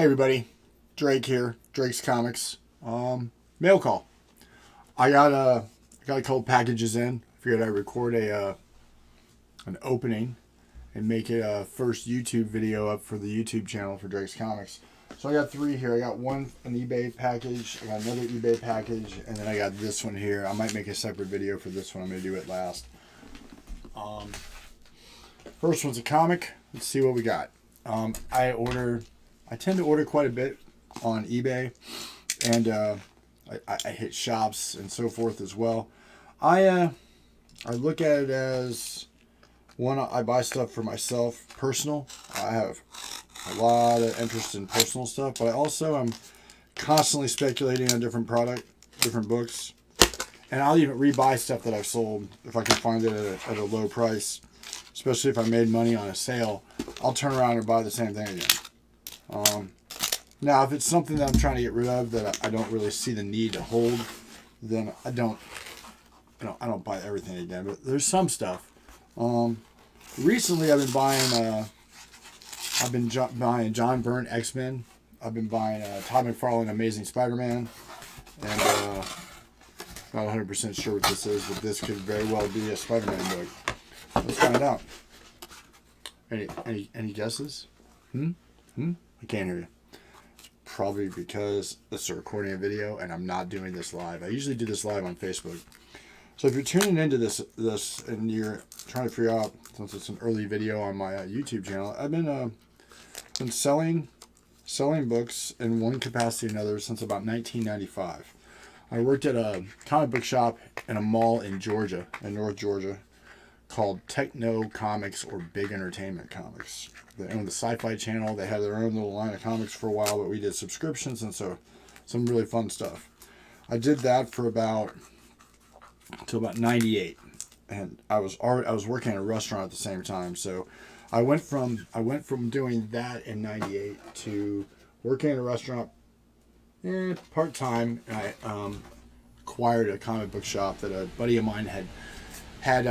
Hey everybody, Drake here, Drake's Comics. Mail call. I got a couple packages in. Figured I'd record an opening and make it a first YouTube video up for the YouTube channel for Drake's Comics. So I got three here. I got an eBay package, I got another eBay package, and then I got this one here. I might make a separate video for this one. I'm gonna do it last. First one's a comic. Let's see what we got. I tend to order quite a bit on eBay, and I hit shops and so forth as well. I look at it as one. I buy stuff for myself, personal. I have a lot of interest in personal stuff, but I also am constantly speculating on different books, and I'll even rebuy stuff that I've sold if I can find it at a low price. Especially if I made money on a sale, I'll turn around and buy the same thing again. Now, if it's something that I'm trying to get rid of that I don't really see the need to hold, then I don't buy everything again. But there's some stuff. Recently, I've been buying John Byrne X-Men. I've been buying Todd McFarlane Amazing Spider-Man, and not 100% sure what this is, but this could very well be a Spider-Man book. Let's find out. Any guesses? I can't hear you. Probably because this is recording a video and I'm not doing this live. I usually do this live on Facebook. So if you're tuning into this and you're trying to figure out, since it's an early video on my YouTube channel, I've been selling books in one capacity or another since about 1995. I worked at a comic book shop in a mall in Georgia, in North Georgia, called Techno Comics or Big Entertainment Comics. They owned the Sci-Fi Channel. They had their own little line of comics for a while, but we did subscriptions, and so some really fun stuff. I did that for until about 98, and I was working at a restaurant at the same time. So I went from doing that in 98 to working at a restaurant part time. And I acquired a comic book shop that a buddy of mine had.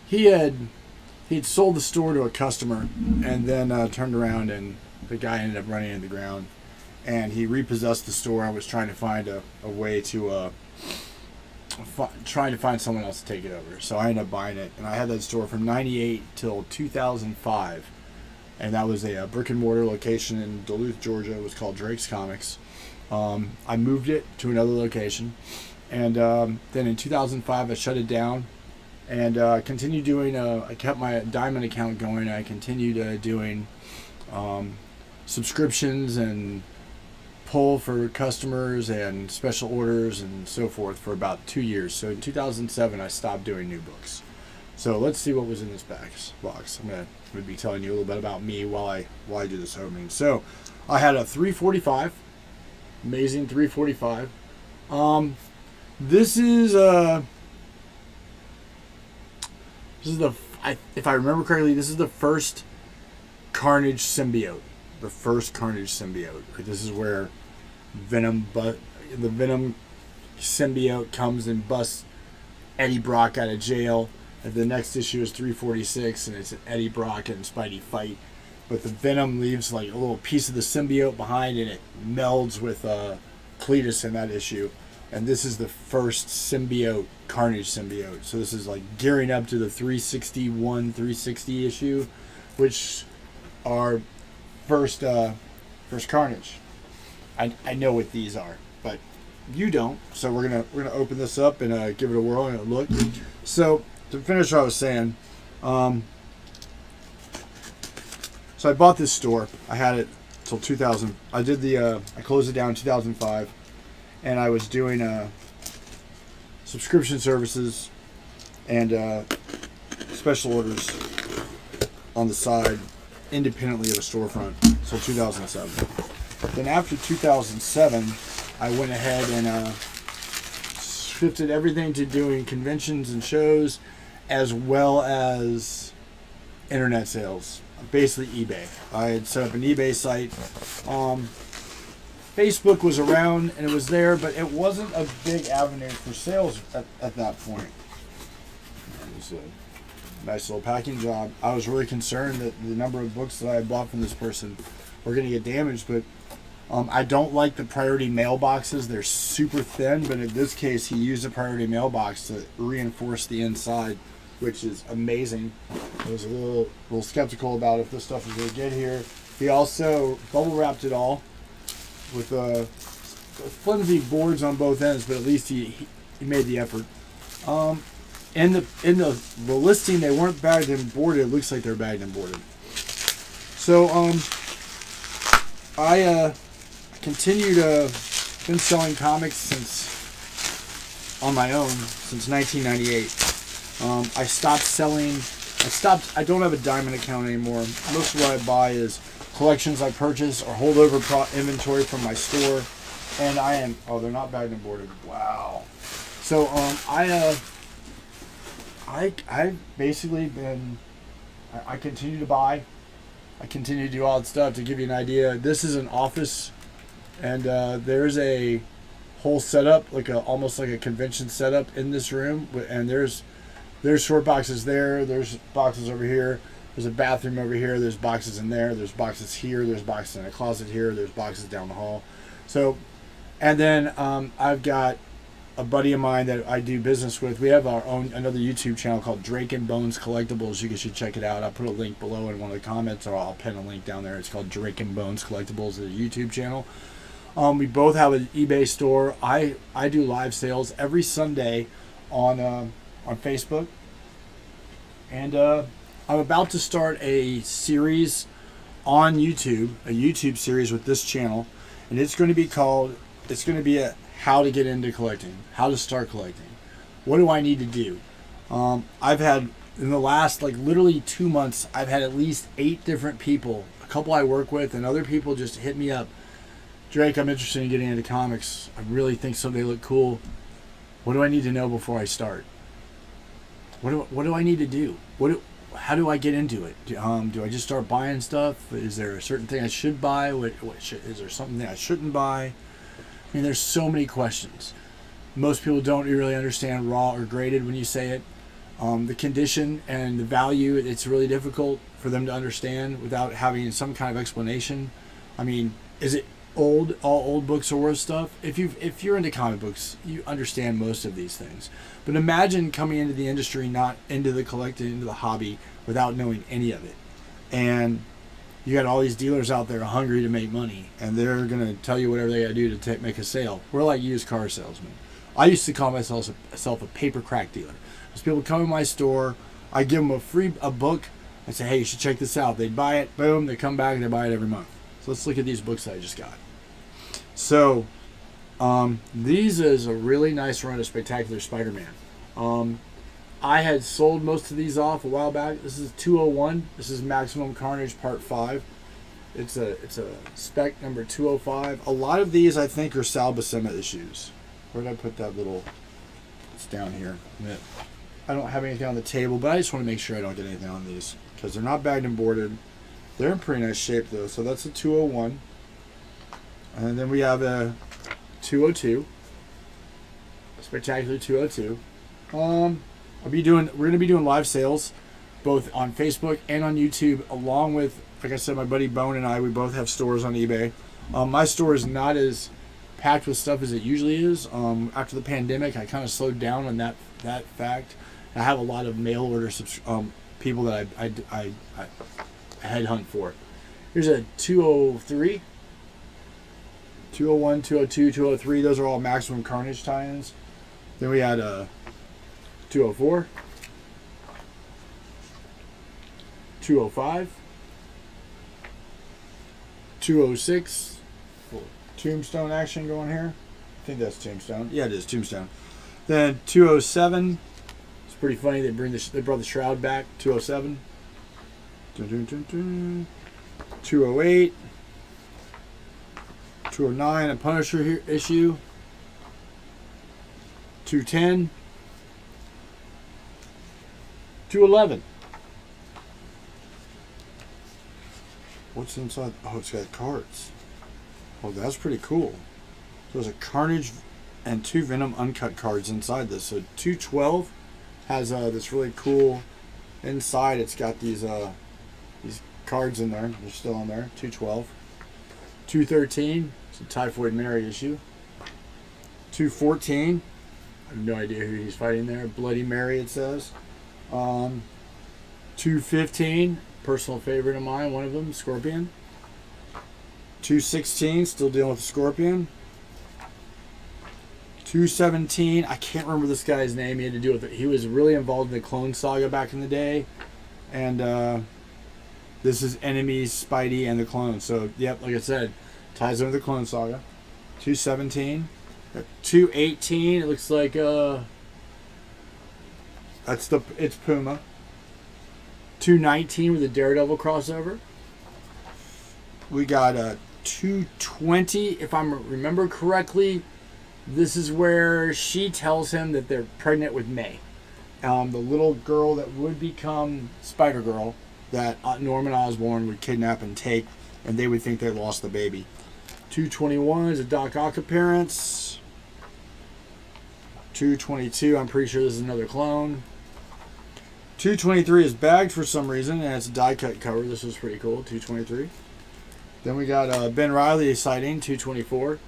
He had sold the store to a customer, and then turned around, and the guy ended up running into the ground, and he repossessed the store. I was trying to find a way to trying to find someone else to take it over. So I ended up buying it, and I had that store from 98 till 2005, and that was a brick and mortar location in Duluth, Georgia. It was called Drake's Comics. I moved it to another location, and then in 2005 I shut it down. And continued doing, I kept my Diamond account going. I continued doing subscriptions and pull for customers and special orders and so forth for about 2 years. So in 2007, I stopped doing new books. So let's see what was in this box. I'm going to be telling you a little bit about me while I do this opening. So I had a 345, amazing 345. This is if I remember correctly, this is the first Carnage symbiote. The first Carnage symbiote. This is where the Venom symbiote comes and busts Eddie Brock out of jail. And the next issue is 346, and it's an Eddie Brock and Spidey fight. But the Venom leaves like a little piece of the symbiote behind, and it melds with Cletus in that issue. And this is the first symbiote, Carnage symbiote. So this is like gearing up to the 360 issue, which are first Carnage. I know what these are, but you don't. So we're gonna open this up and give it a whirl and a look. So to finish what I was saying, so I bought this store. I had it till 2000. I closed it down in 2005. And I was doing subscription services and special orders on the side, independently of a storefront, until 2007. Then after 2007, I went ahead and shifted everything to doing conventions and shows, as well as internet sales, basically eBay. I had set up an eBay site. Facebook was around and it was there, but it wasn't a big avenue for sales at that point. It was a nice little packing job. I was really concerned that the number of books that I had bought from this person or going to get damaged. But I don't like the priority mailboxes. They're super thin, but in this case, he used a priority mailbox to reinforce the inside, which is amazing. I was a little skeptical about if this stuff was going to get here. He also bubble wrapped it all with flimsy boards on both ends, but at least he made the effort. In the listing, they weren't bagged and boarded. It looks like they're bagged and boarded. So I continue to been selling comics on my own since 1998. I stopped selling. I don't have a Diamond account anymore. Most of what I buy is collections I purchase or hold over inventory from my store. And I am. Oh, they're not bagged and boarded. Wow. So I've basically been. I continue to buy. I continue to do all that stuff. To give you an idea, this is an office, and there's a whole setup, almost like a convention setup in this room. And there's short boxes there. There's boxes over here. There's a bathroom over here. There's boxes in there. There's boxes here. There's boxes in a closet here. There's boxes down the hall. So, and then I've got a buddy of mine that I do business with. We have our own another YouTube channel called Drake and Bones Collectibles. You guys should check it out. I'll put a link below in one of the comments, or I'll pin a link down there. It's called Drake and Bones Collectibles, the YouTube channel. We both have an eBay store. I do live sales every Sunday on Facebook, and I'm about to start a series on YouTube, a YouTube series with this channel, and it's going to be a how to get into collecting, how to start collecting. What do I need to do? I've had, in the last literally 2 months, I've had at least 8 different people, a couple I work with, and other people just hit me up. Drake, I'm interested in getting into comics. I really think they look cool. What do I need to know before I start? What do I need to do? How do I get into it? Do I just start buying stuff? Is there a certain thing I should buy? Is there something that I shouldn't buy? I mean, there's so many questions. Most people don't really understand raw or graded when you say it. The condition and the value, it's really difficult for them to understand without having some kind of explanation. I mean, is it old? All old books are worth stuff? If you're into comic books, you understand most of these things. But imagine coming into the industry, not into the collecting, into the hobby, without knowing any of it. And you got all these dealers out there hungry to make money, and they're going to tell you whatever they got to do to make a sale. We're like used car salesmen. I used to call myself a paper crack dealer. As people come in my store, I give them a book. I say, hey, you should check this out. They buy it. Boom. They come back and they buy it every month. So let's look at these books that I just got. So these is a really nice run of Spectacular Spider-Man. I had sold most of these off a while back. This is 201. This is Maximum Carnage Part 5. It's a spec number 205. A lot of these I think are Sal Buscema issues. Where did I put that little? It's down here. Yeah. I don't have anything on the table, but I just want to make sure I don't get anything on these because they're not bagged and boarded. They're in pretty nice shape though. So that's a 201. And then we have a 202. Spectacular 202. We're going to be doing live sales both on Facebook and on YouTube, along with, like I said, my buddy Bone and I, we both have stores on eBay. My store is not as packed with stuff as it usually is. After the pandemic, I kind of slowed down on that fact. I have a lot of mail order people that I headhunt for. Here's a 203, 201, 202, 203. Those are all Maximum Carnage tie-ins. Then we had a 204, 205, 206. Tombstone action going here. I think that's Tombstone. Yeah, it is Tombstone. Then 207. It's pretty funny. They brought the shroud back. 207. 208. 209. A Punisher here issue. 210. 211. What's inside? Oh, it's got cards. Oh, that's pretty cool. So there's a Carnage and 2 Venom uncut cards inside this. So 212 has this really cool inside. It's got these cards in there. They're still on there. 212. 213, it's a Typhoid Mary issue. 214, I have no idea who he's fighting there. Bloody Mary, it says. 215, personal favorite of mine, one of them, Scorpion. 216, still dealing with the Scorpion. 217, I can't remember this guy's name. He had to do with it. He was really involved in the Clone Saga back in the day. And this is Enemies, Spidey, and the Clone. So, yep, like I said, ties into the Clone Saga. 217. 218, it looks like it's Puma. 219 with a Daredevil crossover. We got a 220, if I remember correctly. This is where she tells him that they're pregnant with May, the little girl that would become Spider-Girl that Norman Osborn would kidnap and take, and they would think they lost the baby. 221 is a Doc Ock appearance. 222, I'm pretty sure this is another clone. 223 is bagged for some reason, and it's a die-cut cover. This was pretty cool, 223. Then we got Ben Reilly sighting, 224.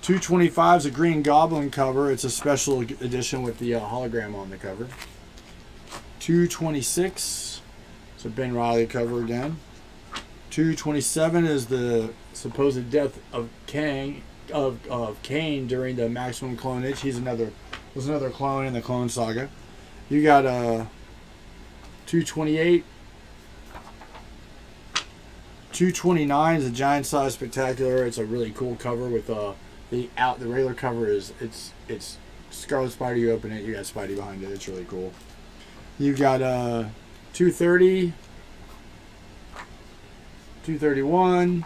225 is a Green Goblin cover. It's a special edition with the hologram on the cover. 226, it's a Ben Reilly cover again. 227 is the supposed death of Kang, of Kane during the Maximum Clonage. Was another clone in the Clone Saga. You got 228. 229 is a Giant Size Spectacular. It's a really cool cover with the regular cover is it's Scarlet Spider. You open it, you got Spidey behind it. It's really cool. You got 230, 231,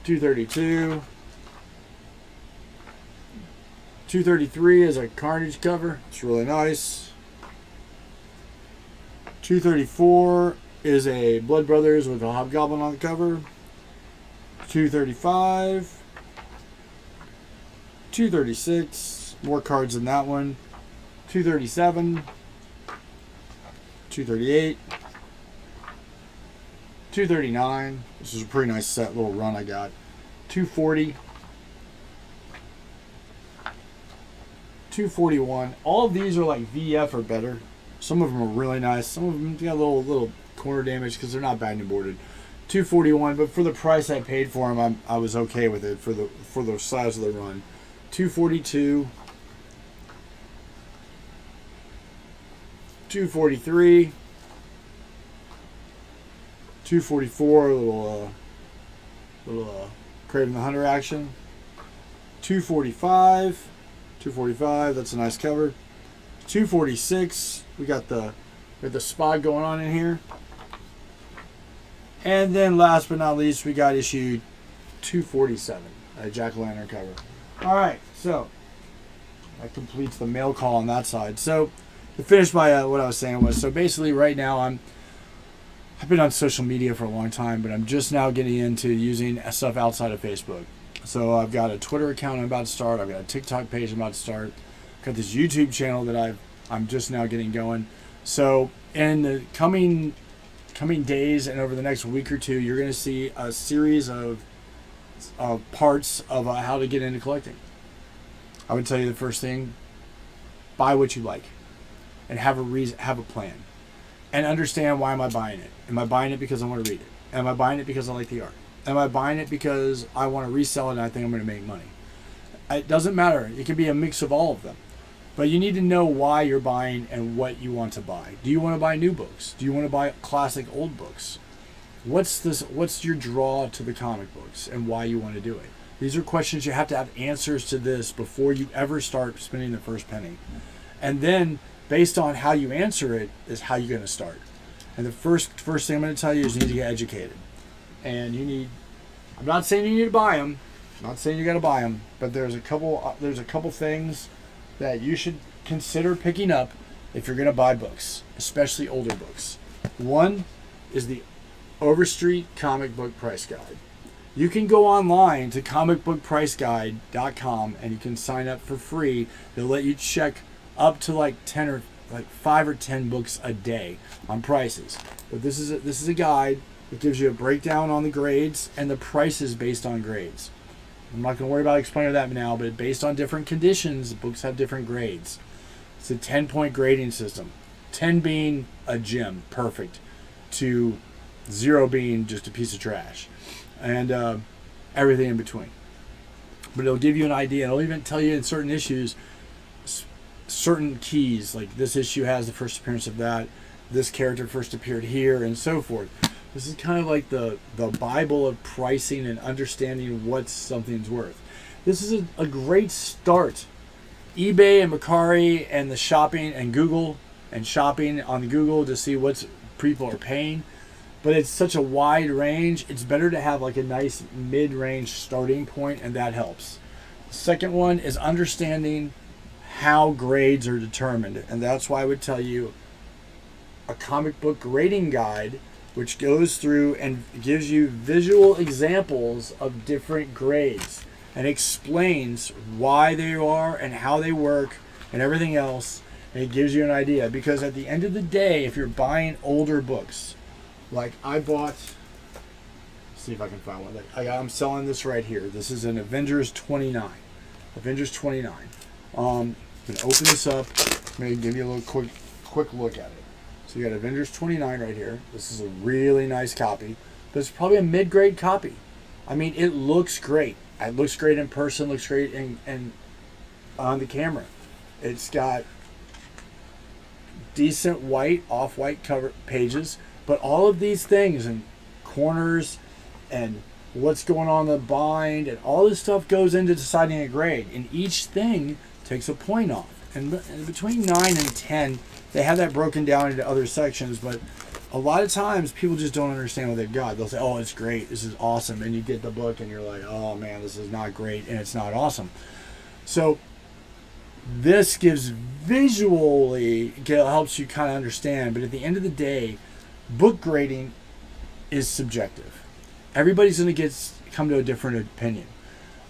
232, 233 is a Carnage cover. It's really nice. 234 is a Blood Brothers with a Hobgoblin on the cover. 235. 236. More cards than that one. 237. 238. 239. This is a pretty nice set little run I got. 240. 241. All of these are like VF or better. Some of them are really nice. Some of them got a little corner damage because they're not bad and boarded. 241, but for the price I paid for them, I was okay with it for the size of the run. 242. 243. 244, little Kraven the Hunter action. 245. 245, that's a nice cover. 246, we got the spot going on in here. And then last but not least, we got issue 247, a Jack-o'-lantern cover. Alright, so that completes the mail call on that side. So to finish my what I was saying was, so basically right now I've been on social media for a long time, but I'm just now getting into using stuff outside of Facebook. So I've got a Twitter account I'm about to start. I've got a TikTok page I'm about to start. I've got this YouTube channel that I'm just now getting going. So in the coming days and over the next week or two, you're going to see a series of parts of how to get into collecting. I would tell you the first thing: buy what you like, and have a plan, and understand why am I buying it. Am I buying it because I want to read it? Am I buying it because I like the art? Am I buying it because I want to resell it and I think I'm going to make money? It doesn't matter. It can be a mix of all of them. But you need to know why you're buying and what you want to buy. Do you want to buy new books? Do you want to buy classic old books? What's your draw to the comic books and why you want to do it? These are questions you have to have answers to this before you ever start spending the first penny. And then based on how you answer it is how you're going to start. And the first thing I'm going to tell you is you need to get educated. And I'm not saying you need to buy them. I'm not saying you got to buy them, but there's a couple things that you should consider picking up if you're going to buy books, especially older books. One is the Overstreet Comic Book Price Guide. You can go online to comicbookpriceguide.com and you can sign up for free. They'll let you check up to like 5 or 10 books a day on prices. But this is a guide It gives you a breakdown on the grades and the prices based on grades. I'm not going to worry about explaining that now, but based on different conditions, books have different grades. It's a 10-point grading system. 10 being a gem, perfect, to 0 being just a piece of trash, and everything in between. But it'll give you an idea. It'll even tell you in certain issues, certain keys, like this issue has the first appearance of that, this character first appeared here, and so forth. This is kind of like the Bible of pricing and understanding what something's worth. This is a great start. eBay and Mercari and the shopping and Google and shopping on the Google to see what people are paying. But it's such a wide range. It's better to have like a nice mid-range starting point, and that helps. The second one is understanding how grades are determined. And that's why I would tell you a comic book grading guide, which goes through and gives you visual examples of different grades and explains why they are and how they work and everything else. And it gives you an idea, because at the end of the day, if you're buying older books, like I bought, see if I can find one. I'm selling this right here. This is an Avengers 29. Avengers 29. I'm going to open this up. I'm going to give you a little quick look at it. So you got Avengers 29 right here. This is a really nice copy, but it's probably a mid-grade copy. I mean, it looks great. It looks great in person, looks great in on the camera. It's got decent white, off-white cover pages, but all of these things and corners and what's going on in the bind and all this stuff goes into deciding a grade, and each thing takes a point off. And between 9 and 10, they have that broken down into other sections, but a lot of times people just don't understand what they've got. They'll say, oh, it's great, this is awesome, and you get the book and you're like, oh man, this is not great and it's not awesome. So this gives visually, helps you kind of understand, but at the end of the day, book grading is subjective. Everybody's going to come to a different opinion.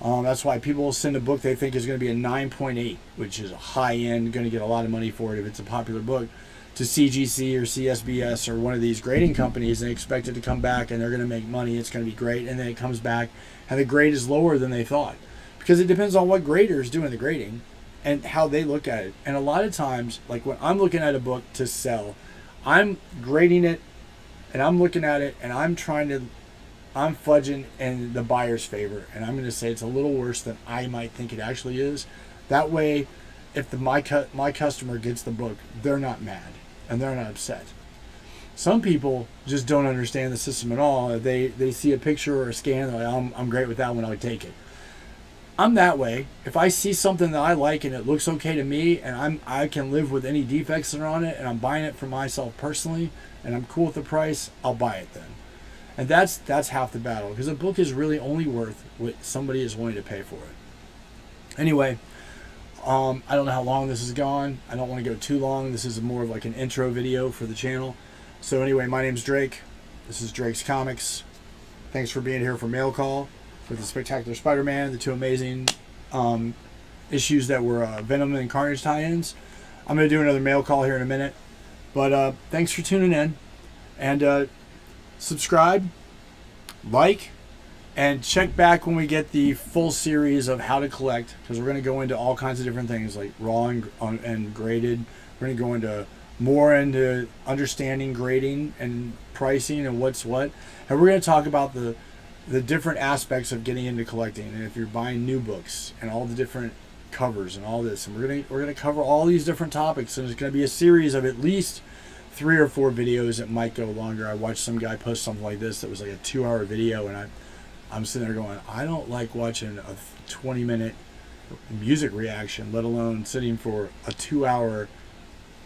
That's why people will send a book they think is going to be a 9.8, which is a high end, going to get a lot of money for it if it's a popular book, to CGC or CSBS or one of these grading companies, and they expect it to come back and they're going to make money, it's going to be great, and then it comes back and the grade is lower than they thought. Because it depends on what grader is doing the grading and how they look at it. And a lot of times, like when I'm looking at a book to sell, I'm grading it and I'm looking at it and I'm fudging in the buyer's favor, and I'm going to say it's a little worse than I might think it actually is. That way, if my customer gets the book, they're not mad and they're not upset. Some people just don't understand the system at all. They see a picture or a scan, they're like, I'm great with that one, I'll take it. I'm that way. If I see something that I like and it looks okay to me, and I can live with any defects that are on it, and I'm buying it for myself personally, and I'm cool with the price, I'll buy it then. And that's half the battle, because a book is really only worth what somebody is willing to pay for it. Anyway, I don't know how long this has gone. I don't want to go too long. This is more of like an intro video for the channel. So anyway, my name's Drake. This is Drake's Comics. Thanks for being here for Mail Call with the Spectacular Spider-Man, the two amazing issues that were Venom and Carnage tie-ins. I'm going to do another Mail Call here in a minute. But thanks for tuning in. And subscribe, like, and check back when we get the full series of how to collect, because we're going to go into all kinds of different things like raw and graded. We're going to go into more into understanding grading and pricing and what's what, and we're going to talk about the different aspects of getting into collecting, and if you're buying new books and all the different covers and all this, and we're going to cover all these different topics, and it's going to be a series of at least 3 or 4 videos. It might go longer. I watched some guy post something like this that was like a 2-hour video, and I'm sitting there going, I don't like watching a 20-minute music reaction, let alone sitting for a 2-hour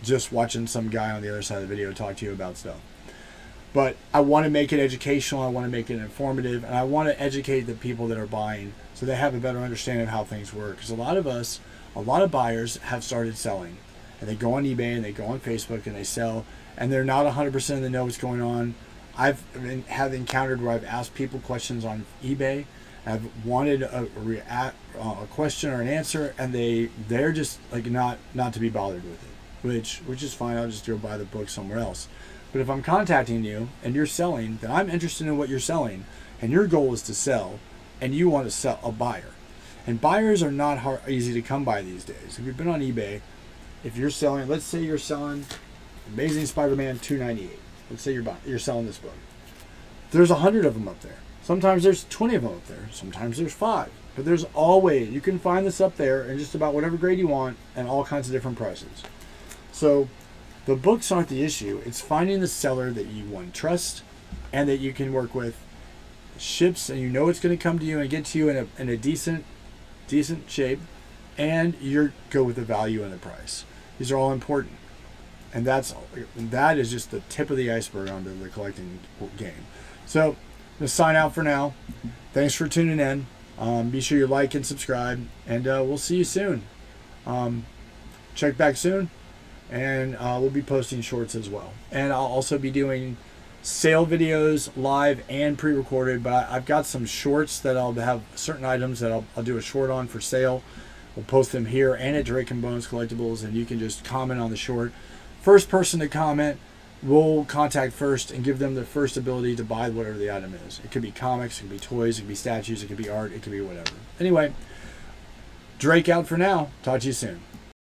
just watching some guy on the other side of the video talk to you about stuff. But I want to make it educational, I want to make it informative, and I want to educate the people that are buying so they have a better understanding of how things work. Because a lot of buyers have started selling, and they go on eBay and they go on Facebook and they sell, and they're not 100% in the know what's going on. I've encountered where I've asked people questions on eBay. I've wanted a question or an answer, and they're just like not to be bothered with it, which is fine. I'll just go buy the book somewhere else. But if I'm contacting you and you're selling, then I'm interested in what you're selling, and your goal is to sell, and you want to sell a buyer. And buyers are not easy to come by these days. If you've been on eBay, if you're selling, let's say you're selling Amazing Spider-Man 298. Let's say you're selling this book. There's 100 of them up there. Sometimes there's 20 of them up there. Sometimes there's 5. But there's always, you can find this up there in just about whatever grade you want and all kinds of different prices. So the books aren't the issue. It's finding the seller that you want to trust and that you can work with, ships, and you know it's going to come to you and get to you in a decent shape, and you go with the value and the price. These are all important. And that is just the tip of the iceberg onto the collecting game. So I'm going to sign out for now. Thanks for tuning in. Be sure you like and subscribe, and we'll see you soon. Check back soon, and we'll be posting shorts as well. And I'll also be doing sale videos live and pre-recorded, but I've got some shorts that I'll have certain items that I'll do a short on for sale. We'll post them here and at Drake and Bones Collectibles, and you can just comment on the short. First person to comment, we'll contact first and give them the first ability to buy whatever the item is. It could be comics, it could be toys, it could be statues, it could be art, it could be whatever. Anyway, Drake out for now. Talk to you soon.